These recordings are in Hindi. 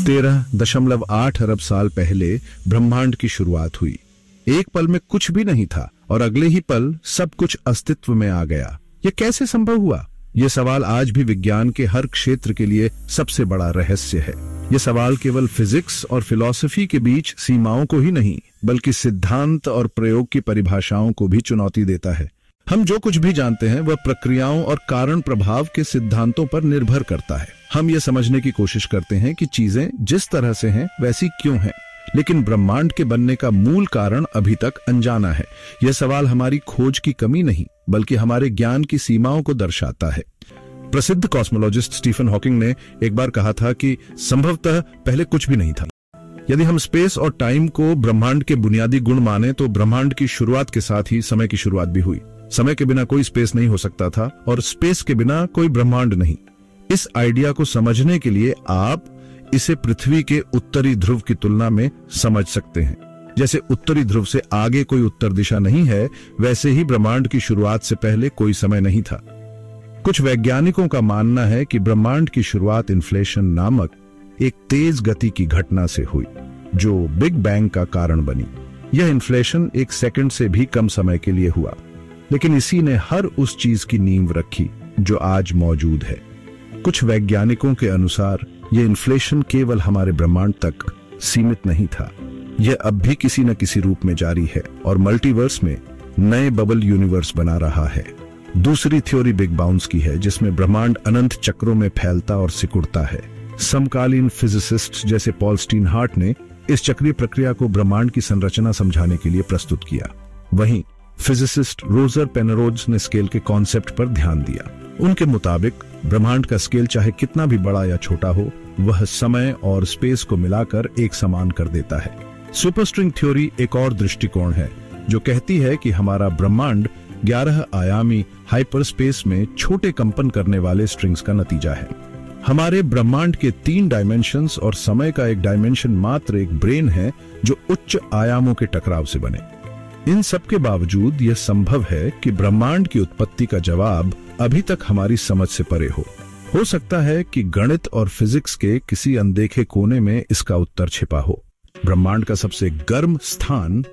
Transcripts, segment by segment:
13.8 अरब साल पहले ब्रह्मांड की शुरुआत हुई। एक पल में कुछ भी नहीं था और अगले ही पल सब कुछ अस्तित्व में आ गया। यह कैसे संभव हुआ? यह सवाल आज भी विज्ञान के हर क्षेत्र के लिए सबसे बड़ा रहस्य है। यह सवाल केवल फिजिक्स और फिलॉसफी के बीच सीमाओं को ही नहीं, बल्कि सिद्धांत और प्रयोग की परिभाषाओं को भी चुनौती देता है। हम जो कुछ भी जानते हैं वह प्रक्रियाओं और कारण प्रभाव के सिद्धांतों पर निर्भर करता है। हम ये समझने की कोशिश करते हैं कि चीजें जिस तरह से हैं वैसी क्यों हैं, लेकिन ब्रह्मांड के बनने का मूल कारण अभी तक अनजाना है। यह सवाल हमारी खोज की कमी नहीं, बल्कि हमारे ज्ञान की सीमाओं को दर्शाता है। प्रसिद्ध कॉस्मोलॉजिस्ट स्टीफन हॉकिंग ने एक बार कहा था कि संभवतः पहले कुछ भी नहीं था। यदि हम स्पेस और टाइम को ब्रह्मांड के बुनियादी गुण माने तो ब्रह्मांड की शुरुआत के साथ ही समय की शुरुआत भी हुई। समय के बिना कोई स्पेस नहीं हो सकता था और स्पेस के बिना कोई ब्रह्मांड नहीं। इस आइडिया को समझने के लिए आप इसे पृथ्वी के उत्तरी ध्रुव की तुलना में समझ सकते हैं। जैसे उत्तरी ध्रुव से आगे कोई उत्तर दिशा नहीं है, वैसे ही ब्रह्मांड की शुरुआत से पहले कोई समय नहीं था। कुछ वैज्ञानिकों का मानना है कि ब्रह्मांड की शुरुआत इन्फ्लेशन नामक एक तेज गति की घटना से हुई, जो बिग बैंग का कारण बनी। यह इन्फ्लेशन एक सेकंड से भी कम समय के लिए हुआ, लेकिन इसी ने हर उस चीज की नींव रखी जो आज मौजूद है। कुछ वैज्ञानिकों के अनुसार यह इन्फ्लेशन केवल हमारे ब्रह्मांड तक सीमित नहीं था, यह अब भी किसी न किसी रूप में जारी है और मल्टीवर्स में नए बबल यूनिवर्स बना रहा है। दूसरी थ्योरी बिग बाउंस की है, जिसमें ब्रह्मांड अनंत चक्रों में फैलता और सिकुड़ता है। समकालीन फिजिसिस्ट जैसे पॉल स्टीनहार्ट ने इस चक्रीय प्रक्रिया को ब्रह्मांड की संरचना समझाने के लिए प्रस्तुत किया। वहीं फिजिसिस्ट रोजर पेनरोज ने स्केल के कॉन्सेप्ट पर ध्यान दिया। उनके मुताबिक ब्रह्मांड का स्केल चाहे कितना भी बड़ा या छोटा हो, वह समय और स्पेस को मिलाकर एक समान कर देता है। सुपरस्ट्रिंग थ्योरी एक और दृष्टिकोण है जो कहती है कि हमारा ब्रह्मांड 11 आयामी हाइपरस्पेस में छोटे कंपन करने वाले स्ट्रिंग्स का नतीजा है। हमारे ब्रह्मांड के 3 डायमेंशंस और समय का एक डायमेंशन मात्र एक ब्रेन है जो उच्च आयामों के टकराव से बने। इन सब के बावजूद यह संभव है कि ब्रह्मांड की उत्पत्ति का जवाब अभी तक हमारी समझ से परे हो सकता है कि गणित और फिजिक्स के किसी अनदेखे कोने में इसका उत्तर छिपा हो। ब्रह्मांड का सबसे गर्म स्थान,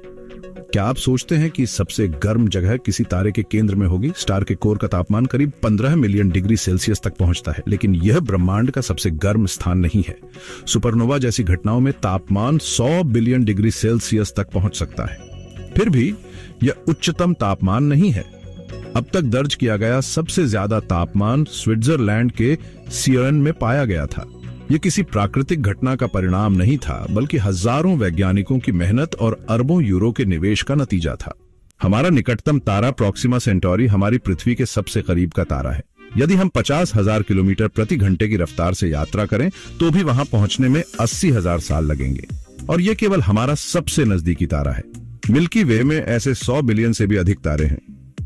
क्या आप सोचते हैं कि सबसे गर्म जगह किसी तारे के केंद्र में होगी? स्टार के कोर का तापमान करीब 15 मिलियन डिग्री सेल्सियस तक पहुंचता है, लेकिन यह ब्रह्मांड का सबसे गर्म स्थान नहीं है। सुपरनोवा जैसी घटनाओं में तापमान 100 बिलियन डिग्री सेल्सियस तक पहुंच सकता है। फिर भी यह उच्चतम तापमान नहीं है। अब तक दर्ज किया गया सबसे ज्यादा तापमान स्विट्जरलैंड के सियर्न में पाया गया था। यह किसी प्राकृतिक घटना का परिणाम नहीं था, बल्कि हजारों वैज्ञानिकों की मेहनत और अरबों यूरो के निवेश का नतीजा था। हमारा निकटतम तारा प्रोक्सिमा सेंटोरी हमारी पृथ्वी के सबसे करीब का तारा है। यदि हम 50,000 किलोमीटर प्रति घंटे की रफ्तार से यात्रा करें तो भी वहां पहुंचने में 80,000 साल लगेंगे, और यह केवल हमारा सबसे नजदीकी तारा है। मिल्की वे में ऐसे 100 बिलियन से भी अधिक तारे हैं।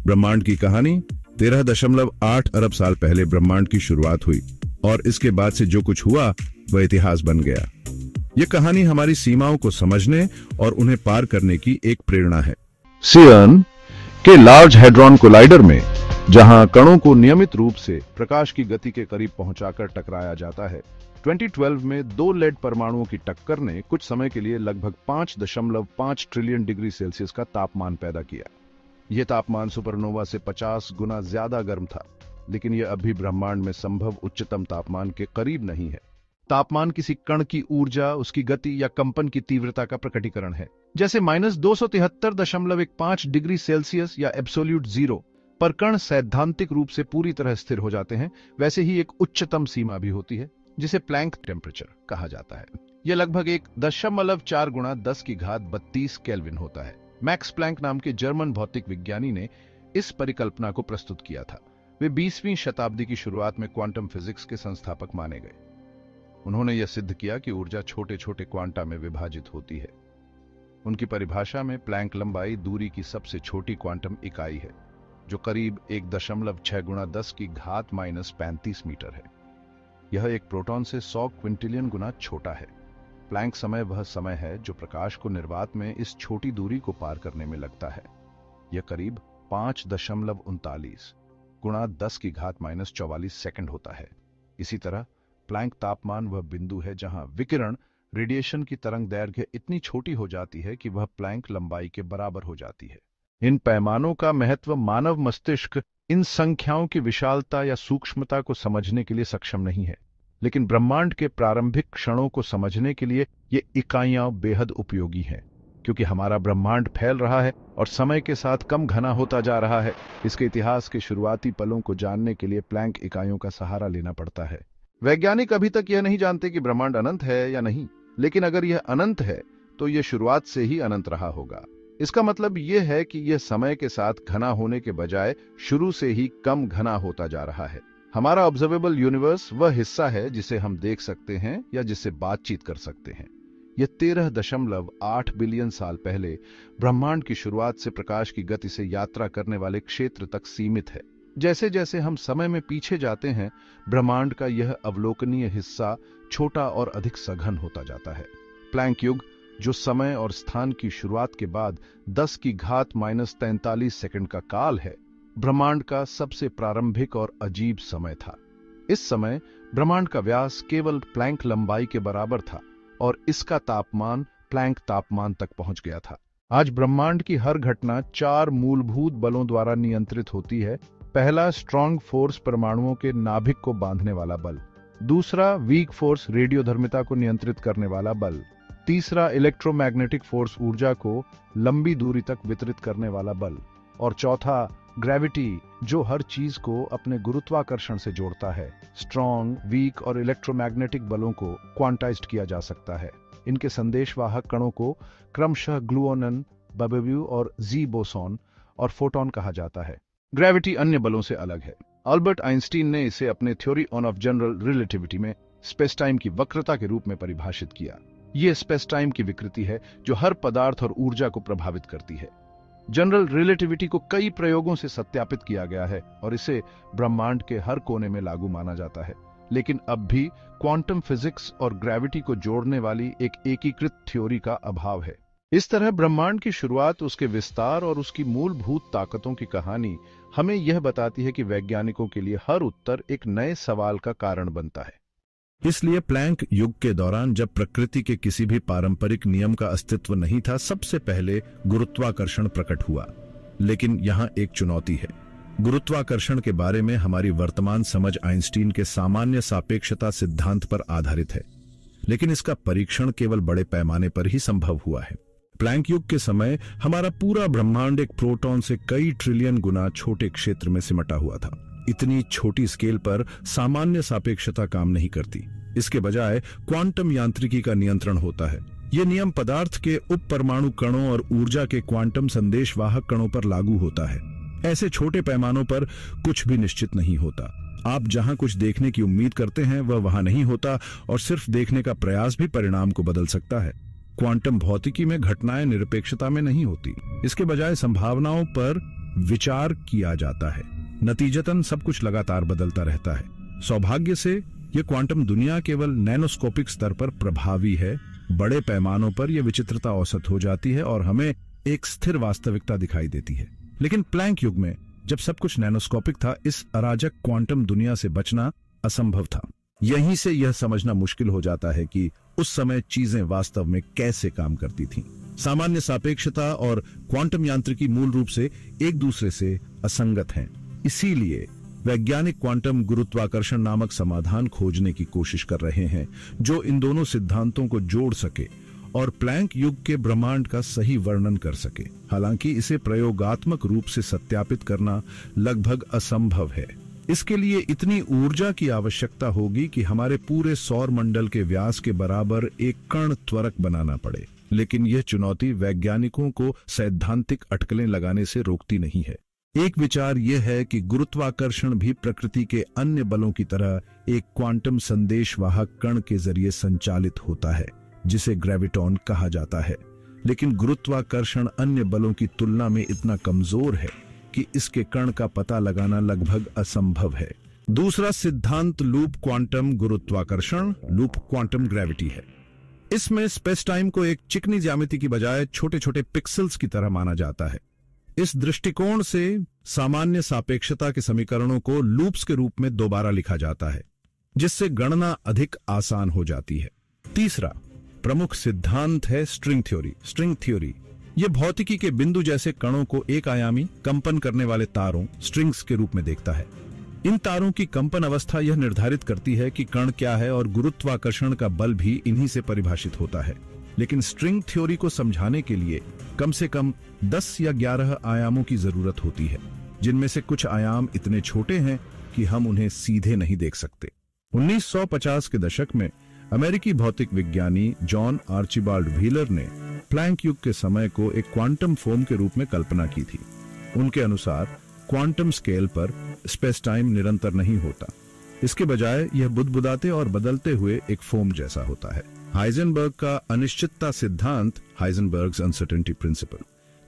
ब्रह्मांड की कहानी 13.8 अरब साल पहले ब्रह्मांड की शुरुआत हुई, और इसके बाद से जो कुछ हुआ वह इतिहास बन गया। यह कहानी हमारी सीमाओं को समझने और उन्हें पार करने की एक प्रेरणा है। सियर्न के लार्ज हैड्रॉन कोलाइडर में, जहां कणों को नियमित रूप से प्रकाश की गति के करीब पहुंचाकर टकराया जाता है, 2012 में 2 लेड परमाणुओं की टक्कर ने कुछ समय के लिए लगभग 5.5 ट्रिलियन डिग्री सेल्सियस का तापमान पैदा किया। यह तापमान सुपरनोवा से 50 गुना ज्यादा गर्म था, लेकिन यह अभी ब्रह्मांड में संभव उच्चतम तापमान के करीब नहीं है। तापमान किसी कण की ऊर्जा, उसकी गति या कंपन की तीव्रता का प्रकटीकरण है। जैसे -273.15 डिग्री सेल्सियस या एब्सोल्यूट जीरो पर कण सैद्धांतिक रूप से पूरी तरह स्थिर हो जाते हैं, वैसे ही एक उच्चतम सीमा भी होती है जिसे प्लैंक टेम्परेचर कहा जाता है। यह लगभग 1.4 गुणा 10 की घात 32 केल्विन होता है। मैक्स प्लैंक नाम के जर्मन भौतिक विज्ञानी ने इस परिकल्पना को प्रस्तुत किया था। वे 20वीं शताब्दी की शुरुआत में क्वांटम फिजिक्स के संस्थापक माने गए। उन्होंने यह सिद्ध किया कि ऊर्जा छोटे छोटे क्वांटा में विभाजित होती है। उनकी परिभाषा में प्लैंक लंबाई दूरी की सबसे छोटी क्वांटम इकाई है, जो करीब 1.6 गुणा 10 की घात -35 मीटर है। यह एक प्रोटॉन से 100 क्विंटिलियन गुना छोटा है। प्लैंक समय वह समय है जो प्रकाश को निर्वात में इस छोटी दूरी को पार करने में लगता है। यह करीब 5.39 गुणा 10 की घात -44 सेकंड होता है। इसी तरह प्लैंक तापमान वह बिंदु है जहां विकिरण रेडिएशन की तरंग दैर्घ्य इतनी छोटी हो जाती है कि वह प्लैंक लंबाई के बराबर हो जाती है। इन पैमानों का महत्व मानव मस्तिष्क इन संख्याओं की विशालता या सूक्ष्मता को समझने के लिए सक्षम नहीं है, लेकिन ब्रह्मांड के प्रारंभिक क्षणों को समझने के लिए ये इकाइयां बेहद उपयोगी हैं। क्योंकि हमारा ब्रह्मांड फैल रहा है और समय के साथ कम घना होता जा रहा है, इसके इतिहास के शुरुआती पलों को जानने के लिए प्लैंक इकाइयों का सहारा लेना पड़ता है। वैज्ञानिक अभी तक यह नहीं जानते कि ब्रह्मांड अनंत है या नहीं, लेकिन अगर यह अनंत है तो यह शुरुआत से ही अनंत रहा होगा। इसका मतलब यह है कि यह समय के साथ घना होने के बजाय शुरू से ही कम घना होता जा रहा है। हमारा ऑब्जर्वेबल यूनिवर्स वह हिस्सा है जिसे हम देख सकते हैं या जिससे बातचीत कर सकते हैं। यह 13.8 बिलियन साल पहले ब्रह्मांड की शुरुआत से प्रकाश की गति से यात्रा करने वाले क्षेत्र तक सीमित है। जैसे जैसे हम समय में पीछे जाते हैं, ब्रह्मांड का यह अवलोकनीय हिस्सा छोटा और अधिक सघन होता जाता है। प्लैंक युग, जो समय और स्थान की शुरुआत के बाद 10⁻43 सेकंड का काल है, ब्रह्मांड का सबसे प्रारंभिक और अजीब समय था। इस समय ब्रह्मांड का व्यास केवल प्लैंक लंबाई के बराबर था और इसका तापमान प्लैंक तापमान तक पहुंच गया था। आज ब्रह्मांड की हर घटना 4 मूलभूत बलों द्वारा नियंत्रित होती है। पहला, स्ट्रॉन्ग फोर्स, परमाणुओं के नाभिक को बांधने वाला बल। दूसरा, वीक फोर्स, रेडियोधर्मिता को नियंत्रित करने वाला बल। तीसरा, इलेक्ट्रोमैग्नेटिक फोर्स, ऊर्जा को लंबी दूरी तक वितरित करने वाला बल। और चौथा, ग्रेविटी, जो हर चीज को अपने गुरुत्वाकर्षण से जोड़ता है। स्ट्रॉन्ग, वीक और इलेक्ट्रोमैग्नेटिक बलों को क्वांटाइज्ड किया जा सकता है। इनके संदेशवाहक कणों को क्रमशः ग्लूओनन, बबेव्यू और जी बोसॉन और फोटॉन कहा जाता है। ग्रेविटी अन्य बलों से अलग है। अल्बर्ट आइंस्टीन ने इसे अपने theory on off general relativity में स्पेस टाइम की वक्रता के रूप में परिभाषित किया। यह स्पेस टाइम की विकृति है जो हर पदार्थ और ऊर्जा को प्रभावित करती है। जनरल रिलेटिविटी को कई प्रयोगों से सत्यापित किया गया है और इसे ब्रह्मांड के हर कोने में लागू माना जाता है, लेकिन अब भी क्वांटम फिजिक्स और ग्रेविटी को जोड़ने वाली एक एकीकृत थ्योरी का अभाव है। इस तरह ब्रह्मांड की शुरुआत, उसके विस्तार और उसकी मूलभूत ताकतों की कहानी हमें यह बताती है कि वैज्ञानिकों के लिए हर उत्तर एक नए सवाल का कारण बनता है। इसलिए प्लैंक युग के दौरान, जब प्रकृति के किसी भी पारंपरिक नियम का अस्तित्व नहीं था, सबसे पहले गुरुत्वाकर्षण प्रकट हुआ। लेकिन यहाँ एक चुनौती है। गुरुत्वाकर्षण के बारे में हमारी वर्तमान समझ आइंस्टीन के सामान्य सापेक्षता सिद्धांत पर आधारित है, लेकिन इसका परीक्षण केवल बड़े पैमाने पर ही संभव हुआ है। प्लैंक युग के समय हमारा पूरा ब्रह्मांड एक प्रोटॉन से कई ट्रिलियन गुना छोटे क्षेत्र में सिमटा हुआ था। इतनी छोटी स्केल पर सामान्य सापेक्षता काम नहीं करती। इसके बजाय क्वांटम यांत्रिकी का नियंत्रण होता है। यह नियम पदार्थ के उप परमाणु कणों और ऊर्जा के क्वांटम संदेशवाहक कणों पर लागू होता है। ऐसे छोटे पैमानों पर कुछ भी निश्चित नहीं होता। आप जहां कुछ देखने की उम्मीद करते हैं वह वहां नहीं होता, और सिर्फ देखने का प्रयास भी परिणाम को बदल सकता है। क्वांटम भौतिकी में घटनाएं निरपेक्षता में नहीं होती। इसके बजाय संभावनाओं पर विचार किया जाता है। नतीजतन सब कुछ लगातार बदलता रहता है। सौभाग्य से यह क्वांटम दुनिया केवल नैनोस्कोपिक स्तर पर प्रभावी है। बड़े पैमानों पर यह विचित्रता औसत हो जाती है और हमें एक स्थिर वास्तविकता दिखाई देती है। लेकिन प्लैंक युग में, जब सब कुछ नैनोस्कोपिक था, इस अराजक क्वांटम दुनिया से बचना असंभव था। यहीं से यह समझना मुश्किल हो जाता है कि उस समय चीजें वास्तव में कैसे काम करती थीं। सामान्य सापेक्षता और क्वांटम यांत्रिकी मूल रूप से एक दूसरे से असंगत हैं। इसीलिए वैज्ञानिक क्वांटम गुरुत्वाकर्षण नामक समाधान खोजने की कोशिश कर रहे हैं जो इन दोनों सिद्धांतों को जोड़ सके और प्लैंक युग के ब्रह्मांड का सही वर्णन कर सके। हालांकि इसे प्रयोगात्मक रूप से सत्यापित करना लगभग असंभव है। इसके लिए इतनी ऊर्जा की आवश्यकता होगी कि हमारे पूरे सौर मंडल के व्यास के बराबर एक कण त्वरक बनाना पड़े। लेकिन यह चुनौती वैज्ञानिकों को सैद्धांतिक अटकलें लगाने से रोकती नहीं है। एक विचार यह है कि गुरुत्वाकर्षण भी प्रकृति के अन्य बलों की तरह एक क्वांटम संदेशवाहक कण के जरिए संचालित होता है, जिसे ग्रेविटॉन कहा जाता है। लेकिन गुरुत्वाकर्षण अन्य बलों की तुलना में इतना कमजोर है कि इसके कण का पता लगाना लगभग असंभव है। दूसरा सिद्धांत लूप क्वांटम गुरुत्वाकर्षण, लूप क्वांटम ग्रेविटी है। इसमें स्पेस टाइम को एक चिकनी ज्यामिति की बजाय छोटे छोटे पिक्सेल्स की तरह माना जाता है। इस दृष्टिकोण से सामान्य सापेक्षता के समीकरणों को लूप्स के रूप में दोबारा लिखा जाता है। जिससे गणना अधिक आसान हो जाती है। तीसरा प्रमुख सिद्धांत है स्ट्रिंग थ्योरी। स्ट्रिंग थ्योरी यह भौतिकी के बिंदु जैसे कणों को एक आयामी कंपन करने वाले तारों स्ट्रिंग्स के रूप में देखता है। इन तारों की कंपन अवस्था यह निर्धारित करती है कि कण क्या है और गुरुत्वाकर्षण का बल भी इन्हीं से परिभाषित होता है। लेकिन स्ट्रिंग थ्योरी को समझाने के लिए कम से कम 10 या 11 आयामों की जरूरत होती है, जिनमें से कुछ आयाम इतने छोटे हैं कि हम उन्हें सीधे नहीं देख सकते। 1950 के दशक में अमेरिकी भौतिक विज्ञानी जॉन आर्चिबाल्ड व्हीलर ने प्लैंक युग के समय को एक क्वांटम फोम के रूप में कल्पना की थी। उनके अनुसार क्वांटम स्केल पर स्पेस टाइम निरंतर नहीं होता, इसके बजाय यह बुदबुदाते और बदलते हुए एक फोम जैसा होता है। हाइजेनबर्ग का अनिश्चितता सिद्धांत, हाइजेनबर्ग्स अनसर्टेनिटी प्रिंसिपल,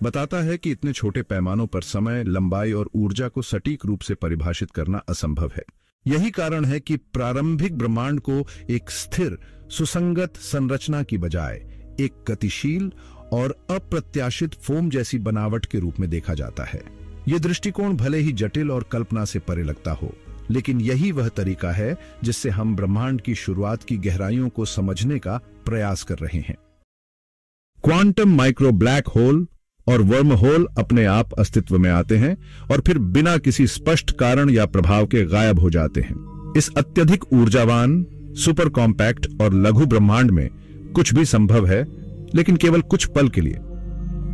बताता है कि इतने छोटे पैमानों पर समय, लंबाई और ऊर्जा को सटीक रूप से परिभाषित करना असंभव है। यही कारण है कि प्रारंभिक ब्रह्मांड को एक स्थिर, सुसंगत संरचना की बजाय एक गतिशील और अप्रत्याशित फोम जैसी बनावट के रूप में देखा जाता है। यह दृष्टिकोण भले ही जटिल और कल्पना से परे लगता हो, लेकिन यही वह तरीका है जिससे हम ब्रह्मांड की शुरुआत की गहराइयों को समझने का प्रयास कर रहे हैं। क्वांटम माइक्रो ब्लैक होल और वर्म होल अपने आप अस्तित्व में आते हैं और फिर बिना किसी स्पष्ट कारण या प्रभाव के गायब हो जाते हैं। इस अत्यधिक ऊर्जावान, सुपर कॉम्पैक्ट और लघु ब्रह्मांड में कुछ भी संभव है, लेकिन केवल कुछ पल के लिए।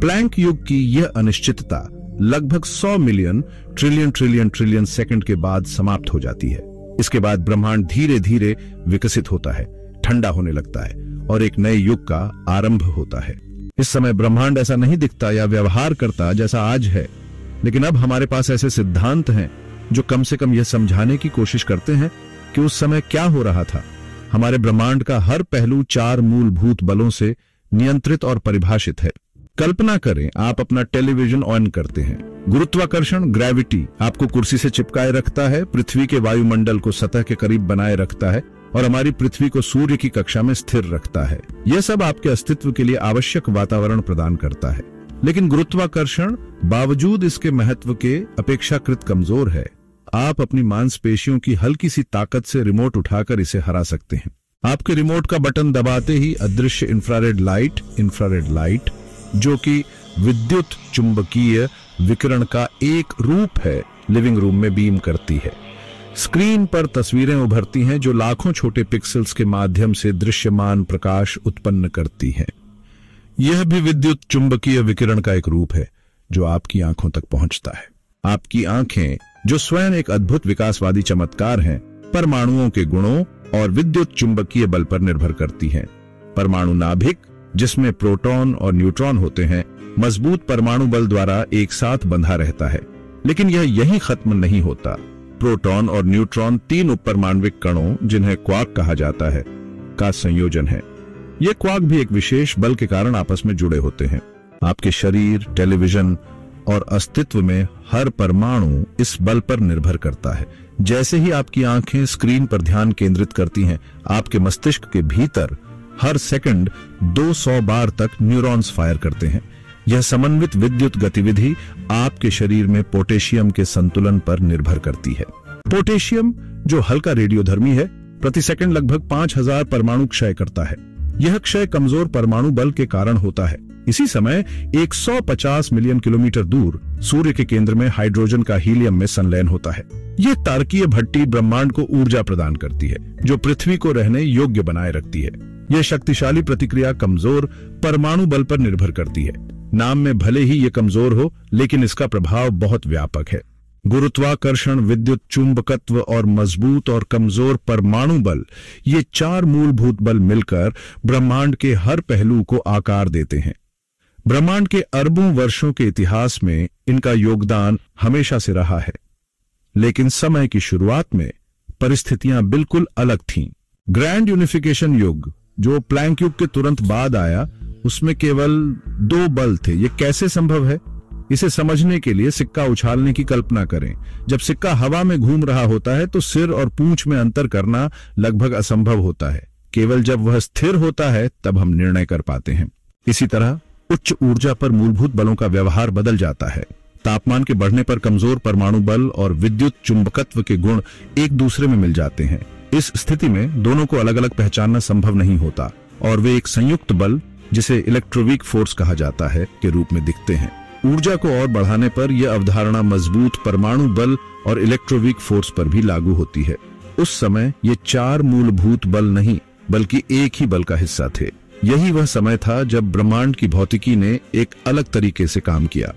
प्लैंक युग की यह अनिश्चितता लगभग 100 मिलियन ट्रिलियन सेकंड के बाद समाप्त हो जाती है। इसके बाद ब्रह्मांड धीरे धीरे विकसित होता है, ठंडा होने लगता है और एक नए युग का आरंभ होता है। इस समय ब्रह्मांड ऐसा नहीं दिखता या व्यवहार करता जैसा आज है, लेकिन अब हमारे पास ऐसे सिद्धांत हैं जो कम से कम यह समझाने की कोशिश करते हैं कि उस समय क्या हो रहा था। हमारे ब्रह्मांड का हर पहलू 4 मूलभूत बलों से नियंत्रित और परिभाषित है। कल्पना करें, आप अपना टेलीविजन ऑन करते हैं। गुरुत्वाकर्षण, ग्रेविटी आपको कुर्सी से चिपकाए रखता है, पृथ्वी के वायुमंडल को सतह के करीब बनाए रखता है और हमारी पृथ्वी को सूर्य की कक्षा में स्थिर रखता है। यह सब आपके अस्तित्व के लिए आवश्यक वातावरण प्रदान करता है। लेकिन गुरुत्वाकर्षण बावजूद इसके महत्व के अपेक्षाकृत कमजोर है। आप अपनी मांसपेशियों की हल्की सी ताकत से रिमोट उठाकर इसे हरा सकते हैं। आपके रिमोट का बटन दबाते ही अदृश्य इंफ्रारेड लाइट जो कि विद्युत चुंबकीय विकिरण का एक रूप है, लिविंग रूम में बीम करती है। स्क्रीन पर तस्वीरें उभरती हैं जो लाखों छोटे पिक्सेल्स के माध्यम से दृश्यमान प्रकाश उत्पन्न करती हैं। यह भी विद्युत चुंबकीय विकिरण का एक रूप है जो आपकी आंखों तक पहुंचता है। आपकी आंखें, जो स्वयं एक अद्भुत विकासवादी चमत्कार हैं, परमाणुओं के गुणों और विद्युत चुंबकीय बल पर निर्भर करती हैं। परमाणु नाभिक, जिसमें प्रोटॉन और न्यूट्रॉन होते हैं, मजबूत परमाणु बल द्वारा एक साथ बंधा रहता है। लेकिन यह यहीं खत्म नहीं होता। प्रोटॉन और न्यूट्रॉन 3 उपपरमाण्विक कणों, जिन्हें क्वार्क कहा जाता है, का संयोजन है। ये क्वार्क भी एक विशेष बल के कारण आपस में जुड़े होते हैं। आपके शरीर, टेलीविजन और अस्तित्व में हर परमाणु इस बल पर निर्भर करता है। जैसे ही आपकी आंखें स्क्रीन पर ध्यान केंद्रित करती हैं, आपके मस्तिष्क के भीतर हर सेकंड 200 बार तक न्यूरॉन्स फायर करते हैं। यह समन्वित विद्युत गतिविधि आपके शरीर में पोटेशियम के संतुलन पर निर्भर करती है। पोटेशियम, जो हल्का रेडियोधर्मी है, प्रति सेकंड लगभग 5000 परमाणु क्षय करता है। यह क्षय कमजोर परमाणु बल के कारण होता है। इसी समय 150 मिलियन किलोमीटर दूर सूर्य के केंद्र में हाइड्रोजन का हीलियम में संलयन होता है। यह तारकीय भट्टी ब्रह्मांड को ऊर्जा प्रदान करती है, जो पृथ्वी को रहने योग्य बनाए रखती है। यह शक्तिशाली प्रतिक्रिया कमजोर परमाणु बल पर निर्भर करती है। नाम में भले ही यह कमजोर हो, लेकिन इसका प्रभाव बहुत व्यापक है। गुरुत्वाकर्षण, विद्युत चुंबकत्व और मजबूत और कमजोर परमाणु बल, ये 4 मूलभूत बल मिलकर ब्रह्मांड के हर पहलू को आकार देते हैं। ब्रह्मांड के अरबों वर्षों के इतिहास में इनका योगदान हमेशा से रहा है, लेकिन समय की शुरुआत में परिस्थितियां बिल्कुल अलग थीं। ग्रैंड यूनिफिकेशन युग, जो प्लैंक युग के तुरंत बाद आया, उसमें केवल 2 बल थे। यह कैसे संभव है? इसे समझने के लिए सिक्का उछालने की कल्पना करें। जब सिक्का हवा में घूम रहा होता है तो सिर और पूंछ में अंतर करना लगभग असंभव होता है। केवल जब वह स्थिर होता है तब हम निर्णय कर पाते हैं। इसी तरह उच्च ऊर्जा पर मूलभूत बलों का व्यवहार बदल जाता है। तापमान के बढ़ने पर कमजोर परमाणु बल और विद्युत चुंबकत्व के गुण एक दूसरे में मिल जाते हैं। इस स्थिति में दोनों को अलग अलग पहचानना संभव नहीं होता और वे एक संयुक्त बल, जिसे इलेक्ट्रोवीक फोर्स कहा जाता है, के रूप में दिखते हैं। ऊर्जा को और बढ़ाने पर यह अवधारणा मजबूत परमाणु बल और इलेक्ट्रोवीक फोर्स पर भी लागू होती है। उस समय ये 4 मूलभूत बल नहीं बल्कि एक ही बल का हिस्सा थे। यही वह समय था जब ब्रह्मांड की भौतिकी ने एक अलग तरीके से काम किया।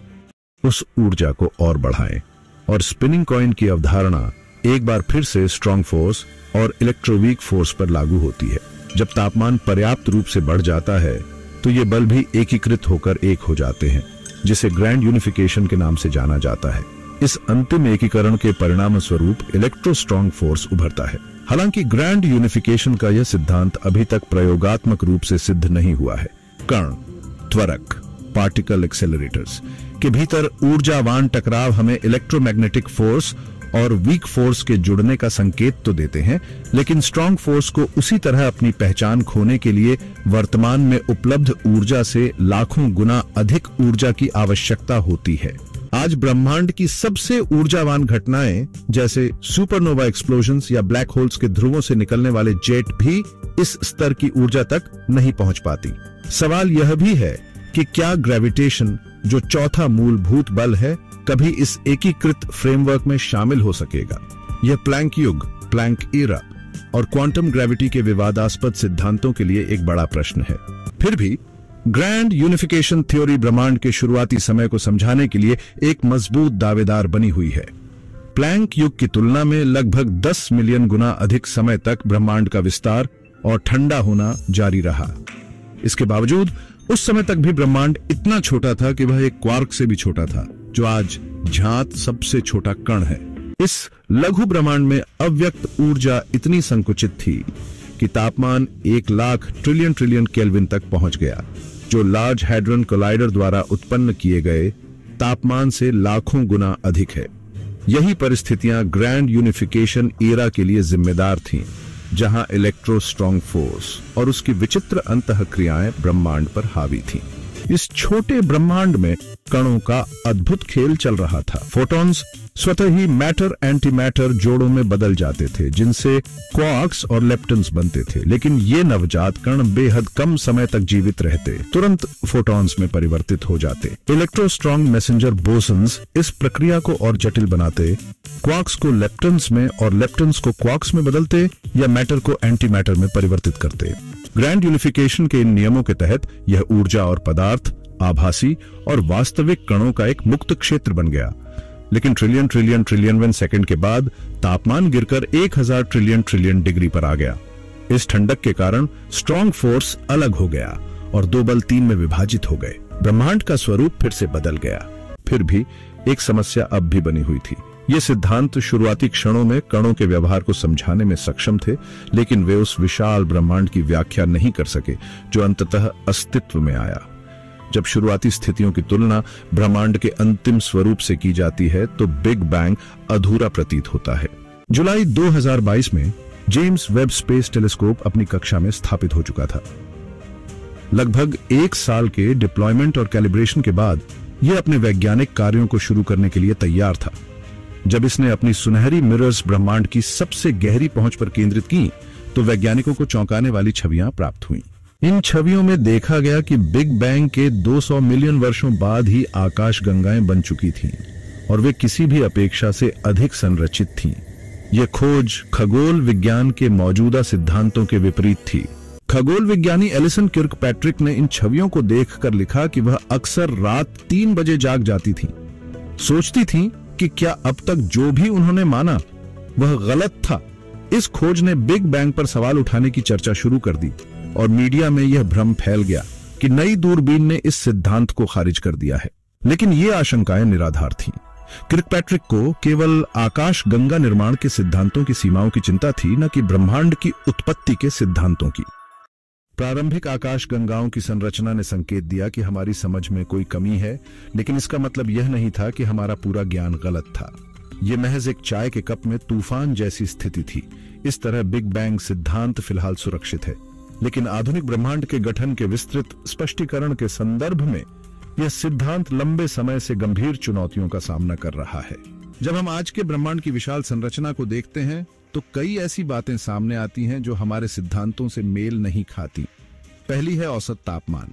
उस ऊर्जा को और बढ़ाएं और स्पिनिंग कॉइन की अवधारणा एक बार फिर से स्ट्रॉन्ग फोर्स और इलेक्ट्रोवीक फोर्स पर लागू होती है। जब तापमान पर्याप्त रूप से बढ़ जाता है तो ये बल भी एकीकृत होकर एक हो जाते हैं, जिसे ग्रैंड यूनिफिकेशन के नाम से जाना जाता है। इस अंतिम एकीकरण के परिणाम स्वरूप इलेक्ट्रोस्ट्रॉन्ग फोर्स उभरता है। हालांकि ग्रैंड यूनिफिकेशन का यह सिद्धांत अभी तक प्रयोगात्मक रूप से सिद्ध नहीं हुआ है। कण, त्वरक, पार्टिकल एक्सेलरेटर्स के भीतर ऊर्जावान टकराव हमें इलेक्ट्रोमैग्नेटिक फोर्स और वीक फोर्स के जुड़ने का संकेत तो देते हैं, लेकिन स्ट्रॉन्ग फोर्स को उसी तरह अपनी पहचान खोने के लिए वर्तमान में उपलब्ध ऊर्जा से लाखों गुना अधिक ऊर्जा की आवश्यकता होती है। आज ब्रह्मांड की सबसे ऊर्जावान घटनाएं जैसे सुपरनोवा एक्सप्लोजन्स या ब्लैक होल्स के ध्रुवों से निकलने वाले जेट भी इस स्तर की ऊर्जा तक नहीं पहुंच पाती। सवाल यह भी है कि क्या ग्रेविटेशन, जो चौथा मूलभूत बल है, कभी इस एकीकृत फ्रेमवर्क में शामिल हो सकेगा? यह प्लैंक युग, प्लैंक एरा और क्वांटम ग्रेविटी के विवादास्पद सिद्धांतों के लिए एक बड़ा प्रश्न है। फिर भी ग्रैंड यूनिफिकेशन थ्योरी ब्रह्मांड के शुरुआती समय को समझाने के लिए एक मजबूत दावेदार बनी हुई है। प्लैंक युग की तुलना में लगभग 10 मिलियन गुना अधिक समय तक ब्रह्मांड का विस्तार और ठंडा होना जारी रहा। इसके बावजूद उस समय तक भी ब्रह्मांड इतना छोटा था कि वह एक क्वार्क से भी छोटा था, जो आज ज्ञात सबसे छोटा कण है। इस लघु ब्रह्मांड में अव्यक्त ऊर्जा इतनी संकुचित थी कि तापमान 1 लाख ट्रिलियन केल्विन तक पहुंच गया, जो लार्ज हैड्रन कोलाइडर द्वारा उत्पन्न किए गए तापमान से लाखों गुना अधिक है। यही परिस्थितियां ग्रैंड यूनिफिकेशन एरा के लिए जिम्मेदार थीं, जहां इलेक्ट्रोस्ट्रॉन्ग फोर्स और उसकी विचित्र अंतःक्रियाएं ब्रह्मांड पर हावी थीं। इस छोटे ब्रह्मांड में कणों का अद्भुत खेल चल रहा था। फोटॉन्स स्वतः ही मैटर एंटी मैटर जोड़ों में बदल जाते थे, जिनसे क्वार्क्स और लेप्टन्स बनते थे। लेकिन ये नवजात कण बेहद कम समय तक जीवित रहते, तुरंत फोटॉन्स में परिवर्तित हो जाते। इलेक्ट्रोस्ट्रॉन्ग मैसेंजर बोसन्स इस प्रक्रिया को और जटिल बनाते, क्वार्क्स को लेप्टन्स में और लेप्टन्स को क्वार्क्स में बदलते या मैटर को एंटी मैटर में परिवर्तित करते। ग्रैंड यूनिफिकेशन के इन नियमों के तहत यह ऊर्जा और पदार्थ, आभासी और वास्तविक कणों का एक मुक्त क्षेत्र बन गया। लेकिन ट्रिलियन सेकंड के बाद तापमान गिरकर 1000 ट्रिलियन डिग्री पर आ गया। इस ठंडक के कारण स्ट्रॉन्ग फोर्स अलग हो गया और 2 बल 3 में विभाजित हो गए। ब्रह्मांड का स्वरूप फिर से बदल गया। फिर भी एक समस्या अब भी बनी हुई थी। ये सिद्धांत शुरुआती क्षणों में कणों के व्यवहार को समझाने में सक्षम थे, लेकिन वे उस विशाल ब्रह्मांड की व्याख्या नहीं कर सके जो अंततः अस्तित्व में आया। जब शुरुआती स्थितियों की तुलना ब्रह्मांड के अंतिम स्वरूप से की जाती है तो बिग बैंग अधूरा प्रतीत होता है। जुलाई 2022 में जेम्स वेब स्पेस टेलीस्कोप अपनी कक्षा में स्थापित हो चुका था। लगभग 1 साल के डिप्लॉयमेंट और कैलिब्रेशन के बाद यह अपने वैज्ञानिक कार्यों को शुरू करने के लिए तैयार था। जब इसने अपनी सुनहरी मिरर्स ब्रह्मांड की सबसे गहरी पहुंच पर केंद्रित की तो वैज्ञानिकों को चौंकाने वाली छवियां प्राप्त हुईं। इन छवियों में देखा गया कि बिग बैंग के 200 मिलियन वर्षों बाद ही आकाश गंगाएं बन चुकी थीं और वे किसी भी अपेक्षा से अधिक संरचित थीं। यह खोज खगोल विज्ञान के मौजूदा सिद्धांतों के विपरीत थी। खगोल विज्ञानी एलिसन किर्कपैट्रिक ने इन छवियों को देखकर लिखा कि वह अक्सर रात 3 बजे जाग जाती थीं। सोचती थीं कि क्या अब तक जो भी उन्होंने माना वह गलत था। इस खोज ने बिग बैंग पर सवाल उठाने की चर्चा शुरू कर दी और मीडिया में यह भ्रम फैल गया कि नई दूरबीन ने इस सिद्धांत को खारिज कर दिया है। लेकिन ये आशंकाएं निराधार थीं। किर्कपैट्रिक को केवल आकाश गंगा निर्माण के सिद्धांतों की सीमाओं की चिंता थी, न कि ब्रह्मांड की उत्पत्ति के सिद्धांतों की। प्रारंभिक आकाश गंगाओं की संरचना ने संकेत दिया कि हमारी समझ में कोई कमी है, लेकिन इसका मतलब यह नहीं था कि हमारा पूरा ज्ञान गलत था। यह महज एक चाय के कप में तूफान जैसी स्थिति थी। इस तरह बिग बैंग सिद्धांत फिलहाल सुरक्षित है, लेकिन आधुनिक ब्रह्मांड के गठन के विस्तृत स्पष्टीकरण के संदर्भ में यह सिद्धांत लंबे समय से गंभीर चुनौतियों का सामना कर रहा है। जब हम आज के ब्रह्मांड की विशाल संरचना को देखते हैं तो कई ऐसी बातें सामने आती हैं जो हमारे सिद्धांतों से मेल नहीं खाती। पहली है औसत तापमान।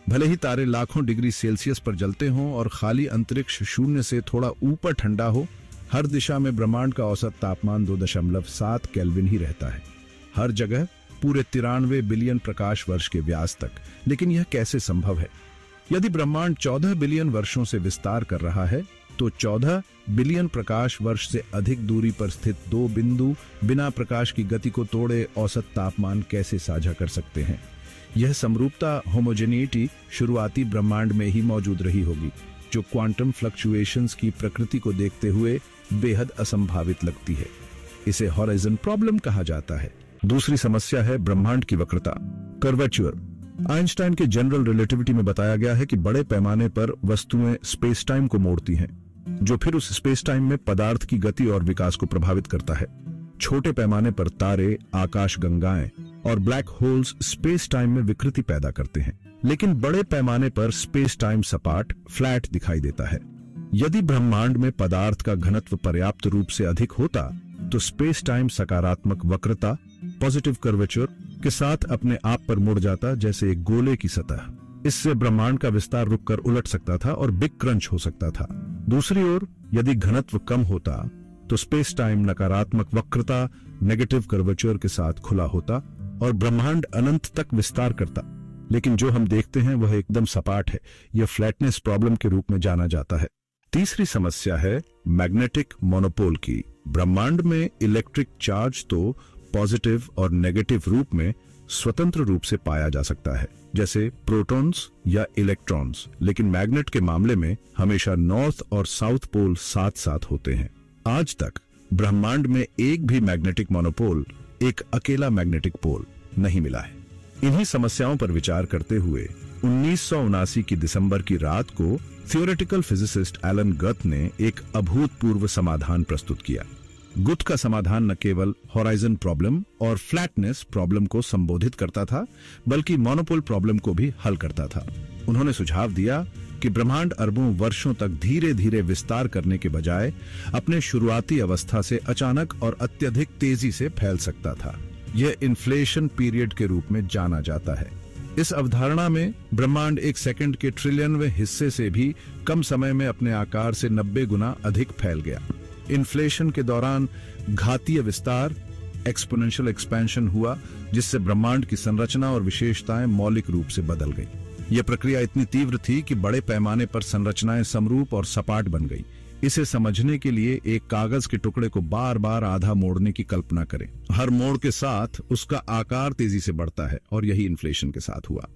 भले ही तारे लाखों डिग्री सेल्सियस पर जलते हों और खाली अंतरिक्ष शून्य से थोड़ा ऊपर ठंडा हो, हर दिशा में ब्रह्मांड का औसत तापमान 2.7 केल्विन ही रहता है, हर जगह पूरे 93 बिलियन प्रकाश वर्ष के व्यास तक। लेकिन यह कैसे संभव है? यदि ब्रह्मांड 14 बिलियन वर्षों से विस्तार कर रहा है, तो 14 बिलियन प्रकाश वर्ष से अधिक दूरी पर स्थित दो बिंदु बिना प्रकाश की गति को तोड़े औसत तापमान कैसे साझा कर सकते हैं? यह समरूपता, होमोजेनिटी शुरुआती ब्रह्मांड में ही मौजूद रही होगी, जो क्वांटम फ्लक्चुएशंस की प्रकृति को देखते हुए बेहद असंभावित लगती है। इसे हॉराइजन प्रॉब्लम कहा जाता है। दूसरी समस्या है ब्रह्मांड की वक्रता, कर्वेचर। आइंस्टाइन के जनरल रिलेटिविटी में बताया गया है कि बड़े पैमाने पर वस्तुएं स्पेस टाइम को मोड़ती हैं, जो फिर उस स्पेस टाइम में पदार्थ की गति और विकास को प्रभावित करता है। छोटे पैमाने पर तारे, आकाश गंगाएं और ब्लैक होल्स स्पेस टाइम में विकृति पैदा करते हैं, लेकिन बड़े पैमाने पर स्पेस टाइम सपाट, फ्लैट दिखाई देता है। यदि ब्रह्मांड में पदार्थ का घनत्व पर्याप्त रूप से अधिक होता, तो स्पेस टाइम सकारात्मक वक्रता, पॉजिटिव कर्वेचर के साथ अपने आप पर मुड़ जाता, जैसे एक गोले की सतह। इससे ब्रह्मांड का विस्तार रुककर उलट सकता था और बिग क्रंच हो सकता था। दूसरी ओर, यदि घनत्व कम होता, तो स्पेस टाइम नकारात्मक वक्रता, नेगेटिव कर्वेचर के साथ खुला होता और ब्रह्मांड अनंत तक विस्तार करता। लेकिन जो हम देखते हैं वह एकदम सपाट है। यह फ्लैटनेस प्रॉब्लम के रूप में जाना जाता है। तीसरी समस्या है मैग्नेटिक मोनोपोल की। ब्रह्मांड में इलेक्ट्रिक चार्ज तो पॉजिटिव और नेगेटिव रूप में स्वतंत्र रूप से पाया जा सकता है, जैसे प्रोटॉन्स या इलेक्ट्रॉन्स, लेकिन मैग्नेट के मामले में हमेशा नॉर्थ और साउथ पोल साथ साथ होते हैं। आज तक ब्रह्मांड में एक भी मैग्नेटिक मोनोपोल, एक अकेला मैग्नेटिक पोल नहीं मिला है। इन्हीं समस्याओं पर विचार करते हुए 1979 की दिसंबर की रात को थियोरेटिकल फिजिसिस्ट एलन गथ ने एक अभूतपूर्व समाधान प्रस्तुत किया। गुथ का समाधान न केवल हॉराइजन प्रॉब्लम और फ्लैटनेस प्रॉब्लम को संबोधित करता था, बल्कि मोनोपोल प्रॉब्लम को भी हल करता था। उन्होंने सुझाव दिया कि ब्रह्मांड अरबों वर्षों तक धीरे धीरे विस्तार करने के बजाय अपने शुरुआती अवस्था से अचानक और अत्यधिक तेजी से फैल सकता था। यह इन्फ्लेशन पीरियड के रूप में जाना जाता है। इस अवधारणा में ब्रह्मांड एक सेकंड के ट्रिलियनवें हिस्से से भी कम समय में अपने आकार से 90 गुना अधिक फैल गया। इन्फ्लेशन के दौरान घातीय विस्तार, एक्सपोनेंशियल एक्सपेंशन हुआ, जिससे ब्रह्मांड की संरचना और विशेषताएं मौलिक रूप से बदल गई। यह प्रक्रिया इतनी तीव्र थी कि बड़े पैमाने पर संरचनाएं समरूप और सपाट बन गई। इसे समझने के लिए एक कागज के टुकड़े को बार बार आधा मोड़ने की कल्पना करें। हर मोड़ के साथ उसका आकार तेजी से बढ़ता है, और यही इन्फ्लेशन के साथ हुआ।